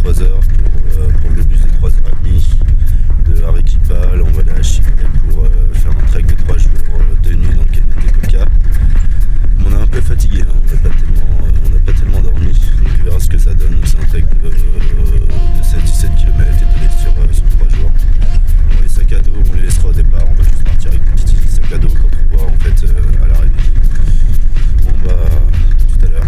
3 heures pour le bus de 3h30 de Arequipa. Là on va aller à Chile pour faire un trek de 3 jours de nuit dans le canyon des Colca. On est un peu fatigué, hein. On n'a pas tellement dormi, donc on verra ce que ça donne. C'est un trek de 7-17 km étalé sur 3 jours. Les sacs à dos, on les laissera au départ, on va juste partir avec des petits sacs à dos pour pouvoir en fait à l'arrivée. Bon bah tout à l'heure.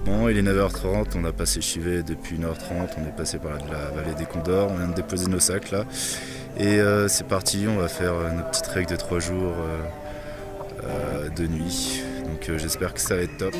Bon, il est 9h30, on a passé Chivay depuis 1h30, on est passé par la vallée des Condors, on vient de déposer nos sacs là. Et c'est parti, on va faire notre petit trek de 3 jours de nuit. Donc j'espère que ça va être top.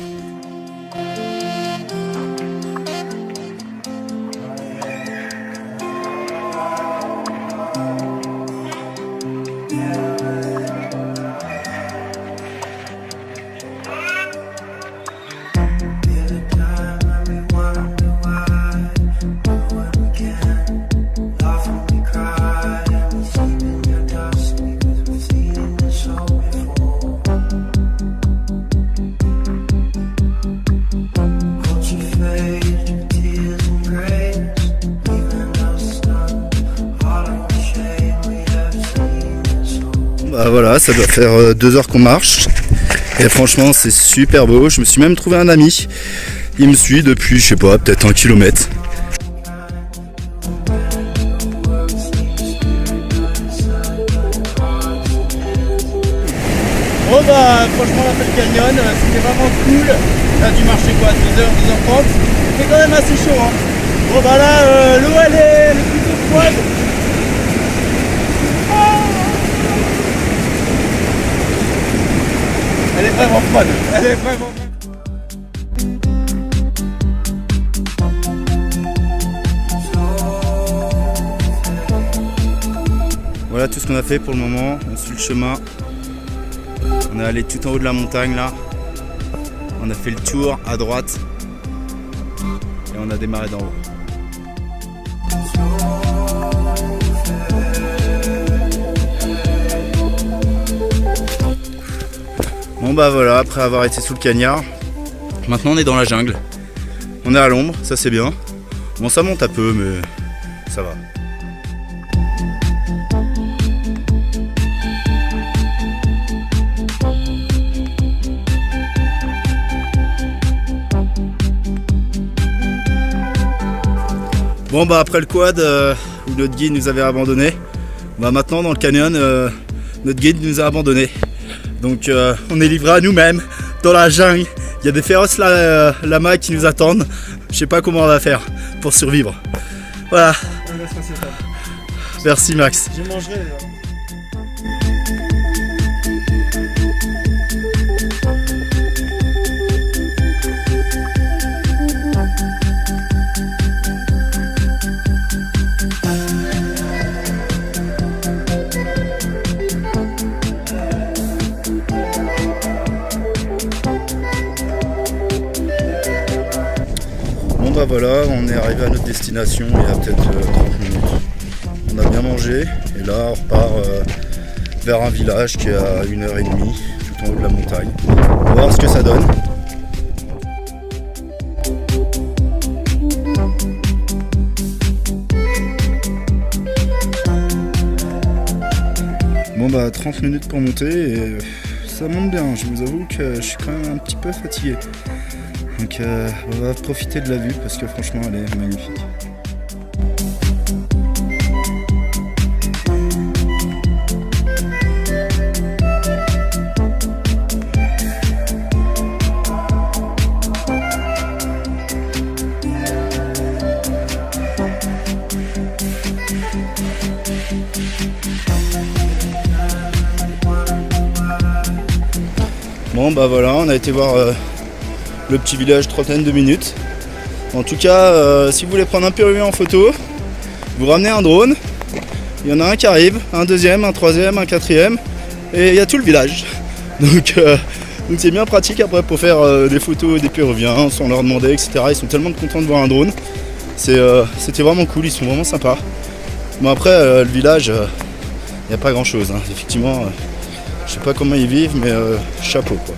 Voilà, ça doit faire 2 heures qu'on marche et franchement c'est super beau. Je me suis même trouvé un ami, il me suit depuis je sais pas, peut-être 1 kilomètre. Bon bah franchement on a fait le canyon, c'était vraiment cool. On a dû marcher quoi, 2h, 2h30. C'était quand même assez chaud hein. Bon bah là l'eau elle est plutôt froide. Elle est vraiment froide, elle est vraiment froide. Voilà tout ce qu'on a fait pour le moment, on suit le chemin. On est allé tout en haut de la montagne là. On a fait le tour à droite. Et on a démarré d'en haut. Bon bah voilà, après avoir été sous le cagnard, maintenant on est dans la jungle. On est à l'ombre, ça c'est bien. Bon ça monte un peu mais ça va. Bon bah après le quad où notre guide nous avait abandonné, bah maintenant dans le canyon notre guide nous a abandonné. Donc on est livré à nous-mêmes dans la jungle. Il y a des féroces lamas qui nous attendent. Je sais pas comment on va faire pour survivre. Voilà. Merci Max. Je mangerai. Bon bah voilà, on est arrivé à notre destination il y a peut-être 30 minutes. On a bien mangé et là on repart vers un village qui est à 1h30 tout en haut de la montagne. On va voir ce que ça donne. Bon bah 30 minutes pour monter et ça monte bien, je vous avoue que je suis quand même un petit peu fatigué. Donc on va profiter de la vue parce que franchement elle est magnifique. Bon bah voilà, on a été voir le petit village, trentaine de minutes. En tout cas, si vous voulez prendre un Péruvien en photo, vous ramenez un drone. Il y en a un qui arrive, un deuxième, un troisième, un quatrième, et il y a tout le village. Donc c'est bien pratique après pour faire des photos des Péruviens sans leur demander, etc. Ils sont tellement contents de voir un drone. C'était vraiment cool, ils sont vraiment sympas. Bon après, le village, il n'y a pas grand chose, hein. Effectivement, je sais pas comment ils vivent, mais chapeau quoi.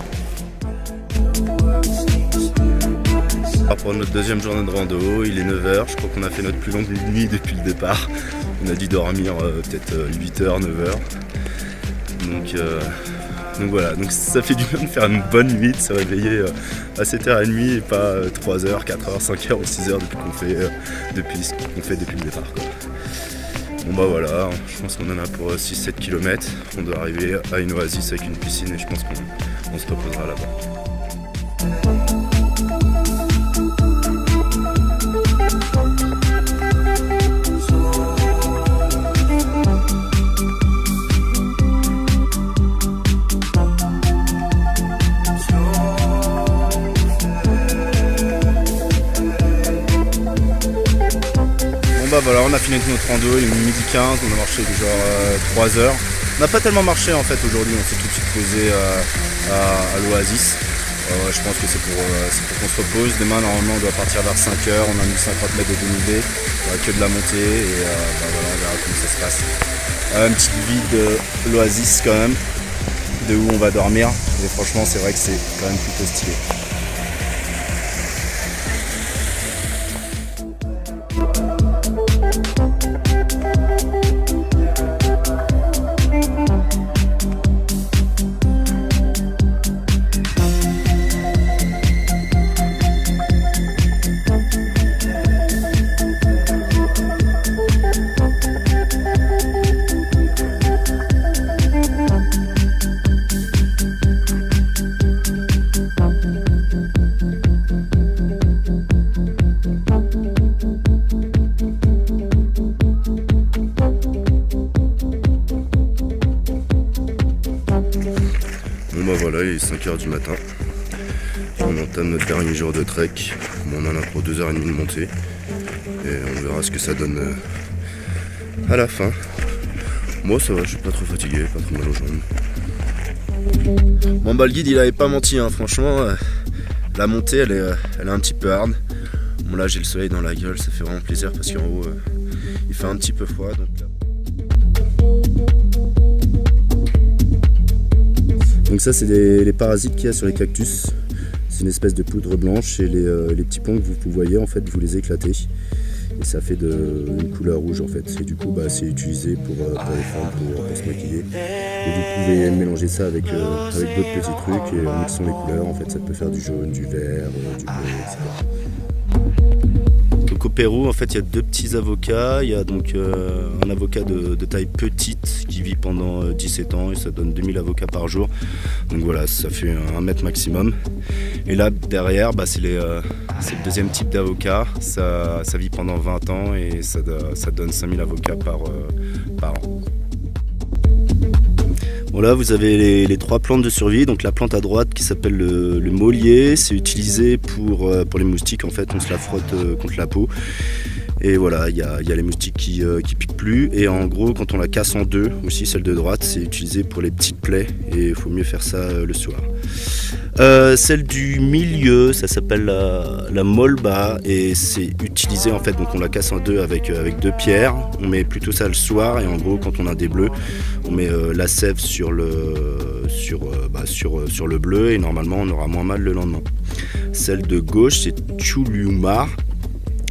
Pour notre deuxième journée de rando, il est 9h, je crois qu'on a fait notre plus longue nuit depuis le départ. On a dû dormir peut-être 8h, 9h. Donc voilà, donc ça fait du bien de faire une bonne nuit, de se réveiller à 7h30 et pas 3h, 4h, 5h ou 6h depuis ce qu'on fait depuis le départ quoi. Bon bah voilà, je pense qu'on en a pour 6-7 km. On doit arriver à une oasis avec une piscine et je pense qu'on se reposera là-bas. Bah voilà, on a fini notre rando, il est midi 15, on a marché genre 3 heures. On n'a pas tellement marché en fait aujourd'hui, on s'est tout de suite posé à l'oasis. Je pense que c'est pour qu'on se repose. Demain normalement on doit partir vers 5 heures, on a 1050 mètres de dénivelé, que de la montée et voilà, on verra comment ça se passe. Une petite vue de l'oasis quand même, de où on va dormir. Et franchement c'est vrai que c'est quand même plutôt stylé. Bon bah voilà, il est 5h du matin. On entame notre dernier jour de trek. On en a pour 2h30 de montée. Et on verra ce que ça donne à la fin. Moi ça va, je suis pas trop fatigué, pas trop mal aux jambes. Bon bah le guide il avait pas menti, hein. Franchement la montée elle est un petit peu hard. Bon là j'ai le soleil dans la gueule, ça fait vraiment plaisir parce qu'en haut il fait un petit peu froid. Donc ça c'est les parasites qu'il y a sur les cactus. C'est une espèce de poudre blanche et les petits ponts que vous voyez en fait vous les éclatez. Et ça fait une couleur rouge en fait. Et du coup c'est utilisé pour les femmes pour se maquiller. Et vous pouvez mélanger ça avec d'autres petits trucs et en mixant les couleurs en fait ça peut faire du jaune, du vert, du bleu, etc. Donc au Pérou en fait il y a deux petits avocats. Il y a donc un avocat de taille petite qui vit pendant 17 ans et ça donne 2000 avocats par jour. Donc voilà, ça fait 1 mètre maximum. Et là derrière c'est le deuxième type d'avocat. Ça vit pendant 20 ans et ça donne 5000 avocats par an. Bon là vous avez les 3 plantes de survie. Donc la plante à droite qui s'appelle le maulier, c'est utilisé pour les moustiques en fait, on se la frotte contre la peau. Et voilà, il y a les moustiques qui piquent plus. Et en gros, quand on la casse en deux, aussi celle de droite, c'est utilisé pour les petites plaies. Et il faut mieux faire ça le soir. Celle du milieu, ça s'appelle la molba. Et c'est utilisé en fait, donc on la casse en deux avec 2 pierres. On met plutôt ça le soir. Et en gros, quand on a des bleus, on met la sève sur le bleu. Et normalement, on aura moins mal le lendemain. Celle de gauche, c'est Chulumar.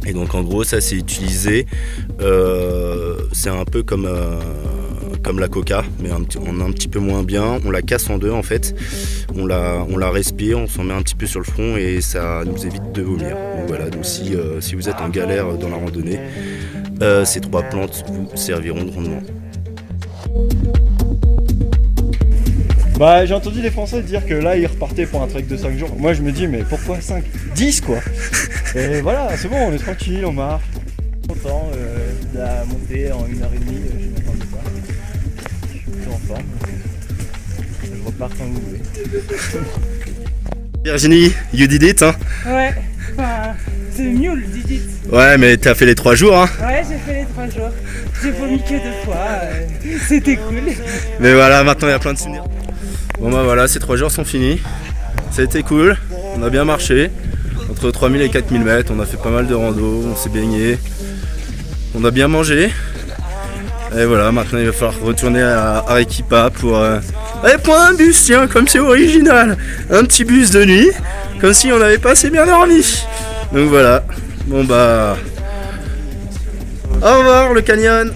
Et donc en gros ça c'est utilisé, c'est un peu comme la coca, mais un petit peu moins bien. On la casse en deux en fait, on la respire, on s'en met un petit peu sur le front et ça nous évite de vomir. Donc voilà, donc si vous êtes en galère dans la randonnée, ces 3 plantes vous serviront grandement. Bah j'ai entendu les Français dire que là ils repartaient pour un trek de 5 jours. Moi je me dis mais pourquoi 5 ? 10 quoi. Et voilà, c'est bon, on est tranquille, on marche. Content de la montée en 1h30, je m'attendais pas. Je suis plutôt en forme. je repars quand vous voulez. Virginie, you did it, hein? Ouais, enfin, c'est mieux le did it. Ouais, mais t'as fait les 3 jours, hein? Ouais, j'ai fait les 3 jours. J'ai vomi que 2 fois. C'était cool. Mais voilà, maintenant il y a plein de souvenirs. Bon bah voilà, ces 3 jours sont finis. Ça a été cool, on a bien marché. Entre 3000 et 4000 mètres, on a fait pas mal de rando, on s'est baigné. On a bien mangé. Et voilà, maintenant il va falloir retourner à Arequipa pour prendre un bus, tiens, comme c'est original. Un petit bus de nuit, comme si on avait pas assez bien dormi. Donc voilà, bon bah... Au revoir le canyon.